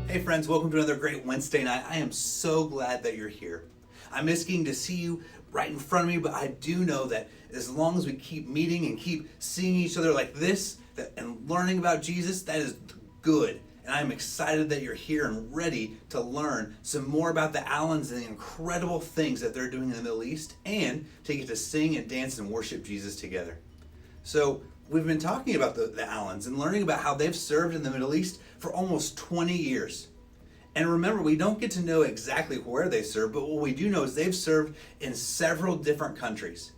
Hey friends, welcome to another great Wednesday night. I am so glad that you're here. I miss getting to see you right in front of me, but I do know that as long as we keep meeting and keep seeing each other like this and learning about Jesus, that is good. And I'm excited that you're here and ready to learn some more about the Allens and the incredible things that they're doing in the Middle East and to get to sing and dance and worship Jesus together. So we've been talking about the Allens and learning about how they've served in the Middle East for almost 20 years. And remember, we don't get to know exactly where they serve, but what we do know is they've served in several different countries.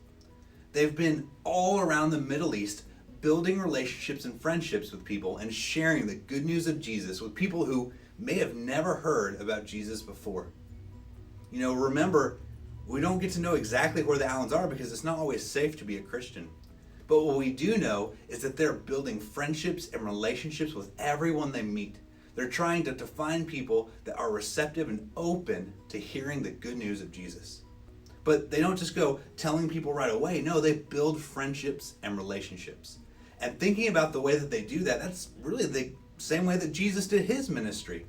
They've been all around the Middle East, building relationships and friendships with people and sharing the good news of Jesus with people who may have never heard about Jesus before. You know, remember, we don't get to know exactly where the Allens are because it's not always safe to be a Christian. But what we do know is that they're building friendships and relationships with everyone they meet. They're trying to find people that are receptive and open to hearing the good news of Jesus. But they don't just go telling people right away. No, they build friendships and relationships. And thinking about the way that they do that, that's really the same way that Jesus did his ministry.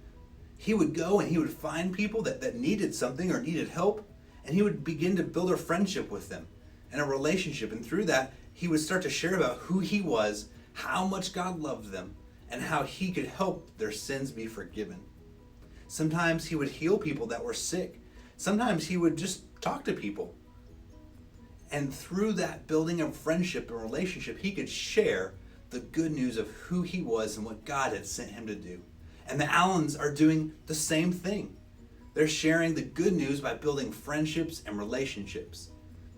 He would go and he would find people that needed something or needed help, and he would begin to build a friendship with them and a relationship. And through that, he would start to share about who he was, how much God loved them, and how he could help their sins be forgiven. Sometimes he would heal people that were sick. Sometimes he would just talk to people. And through that building of friendship and relationship, he could share the good news of who he was and what God had sent him to do. And the Allens are doing the same thing. They're sharing the good news by building friendships and relationships.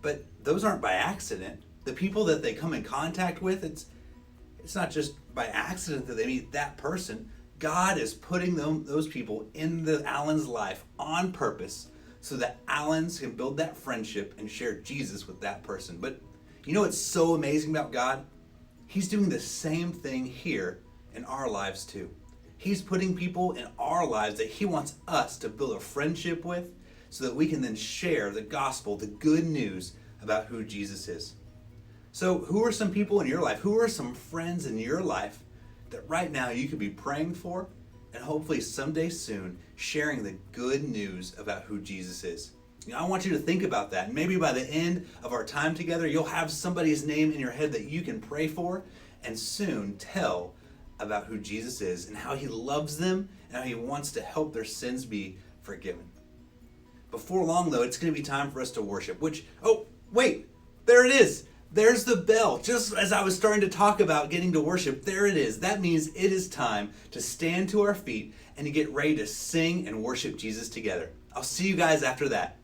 But those aren't by accident. The people that they come in contact with, it's not just by accident that they meet that person. God is putting those people in the Allens' life on purpose so that Allens can build that friendship and share Jesus with that person. But you know what's so amazing about God? He's doing the same thing here in our lives too. He's putting people in our lives that he wants us to build a friendship with so that we can then share the gospel, the good news about who Jesus is. So who are some people in your life? Who are some friends in your life that right now you could be praying for and hopefully someday soon sharing the good news about who Jesus is? You know, I want you to think about that. And maybe by the end of our time together, you'll have somebody's name in your head that you can pray for and soon tell about who Jesus is and how he loves them and how he wants to help their sins be forgiven. Before long, though, it's going to be time for us to worship, oh, wait, there it is. There's the bell. Just as I was starting to talk about getting to worship, there it is. That means it is time to stand to our feet and to get ready to sing and worship Jesus together. I'll see you guys after that.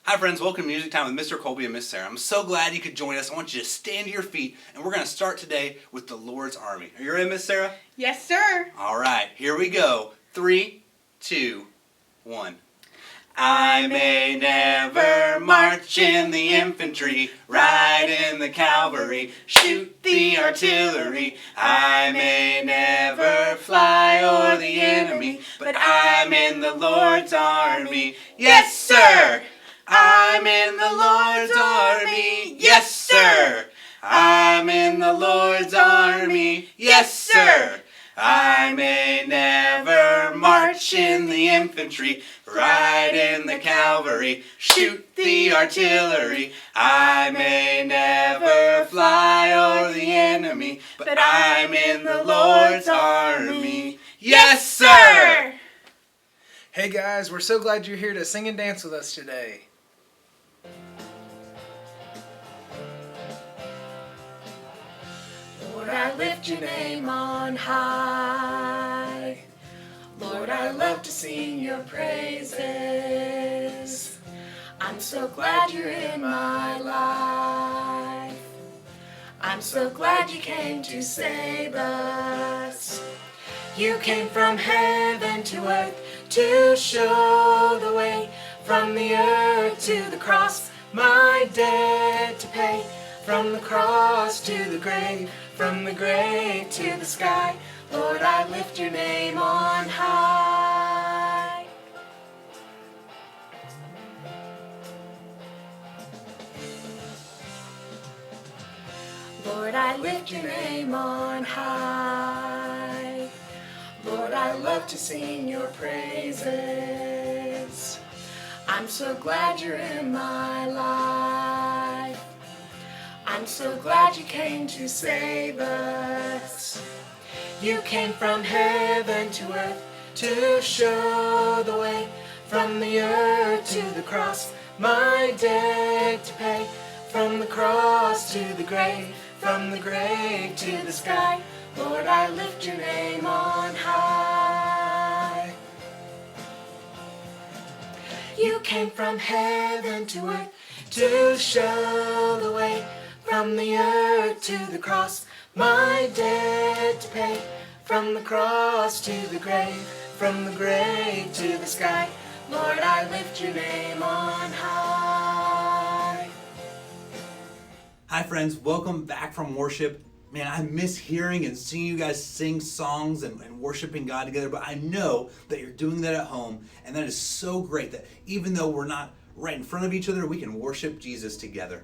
Hi friends, welcome to Music Time with Mr. Colby and Miss Sarah. I'm so glad you could join us. I want you to stand to your feet and we're going to start today with the Lord's Army. Are you ready, Miss Sarah? Yes, sir. All right, here we go. 3, 2, 1. I may never march in the infantry, ride in the cavalry, shoot the artillery. I may never fly o'er the enemy, but I'm in the Lord's army. Yes, sir! I'm in the Lord's army. Yes, sir! I'm in the Lord's army. Yes, sir! I may never march in the infantry, ride in the cavalry, shoot the artillery. I may never fly o'er the enemy, but I'm in the Lord's army. Yes, sir! Hey guys, we're so glad you're here to sing and dance with us today. Lord, I lift your name on high. Lord, I love to sing your praises. I'm so glad you're in my life. I'm so glad you came to save us. You came from heaven to earth to show the way. From the earth to the cross, my debt to pay. From the cross to the grave, from the grave to the sky, Lord, I lift your name on high. Lord, I lift your name on high. Lord, I love to sing your praises. I'm so glad you're in my life. I'm so glad you came to save us. You came from heaven to earth to show the way, from the earth to the cross, my debt to pay, from the cross to the grave, from the grave to the sky. Lord, I lift your name on high. You came from heaven to earth to show the way, from the earth to the cross, my debt to pay, from the cross to the grave, from the grave to the sky. Lord, I lift your name on high. Hi friends, welcome back from worship. Man, I miss hearing and seeing you guys sing songs and worshiping God together, but I know that you're doing that at home, and that is so great that even though we're not right in front of each other, we can worship Jesus together.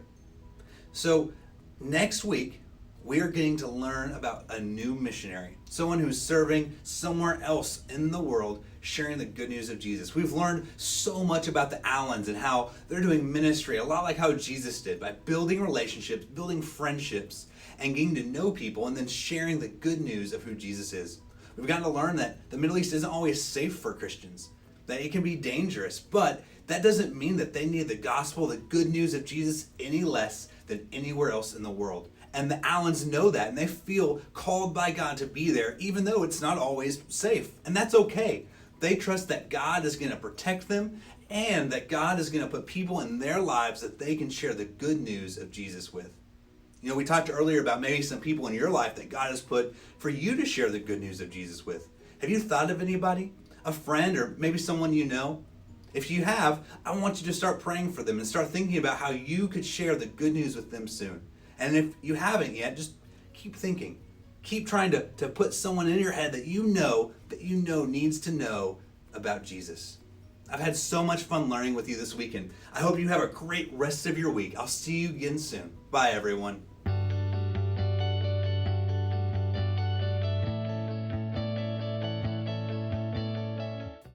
So next week, we are getting to learn about a new missionary, someone who's serving somewhere else in the world, sharing the good news of Jesus. We've learned so much about the Allens and how they're doing ministry, a lot like how Jesus did, by building relationships, building friendships, and getting to know people, and then sharing the good news of who Jesus is. We've gotten to learn that the Middle East isn't always safe for Christians, that it can be dangerous, but that doesn't mean that they need the gospel, the good news of Jesus, any less than anywhere else in the world. And the Allens know that, and they feel called by God to be there, even though it's not always safe. And that's okay. They trust that God is going to protect them, and that God is going to put people in their lives that they can share the good news of Jesus with. You know, we talked earlier about maybe some people in your life that God has put for you to share the good news of Jesus with. Have you thought of anybody? A friend, or maybe someone you know? If you have, I want you to start praying for them and start thinking about how you could share the good news with them soon. And if you haven't yet, just keep thinking. Keep trying to put someone in your head that you know needs to know about Jesus. I've had so much fun learning with you this weekend. I hope you have a great rest of your week. I'll see you again soon. Bye, everyone.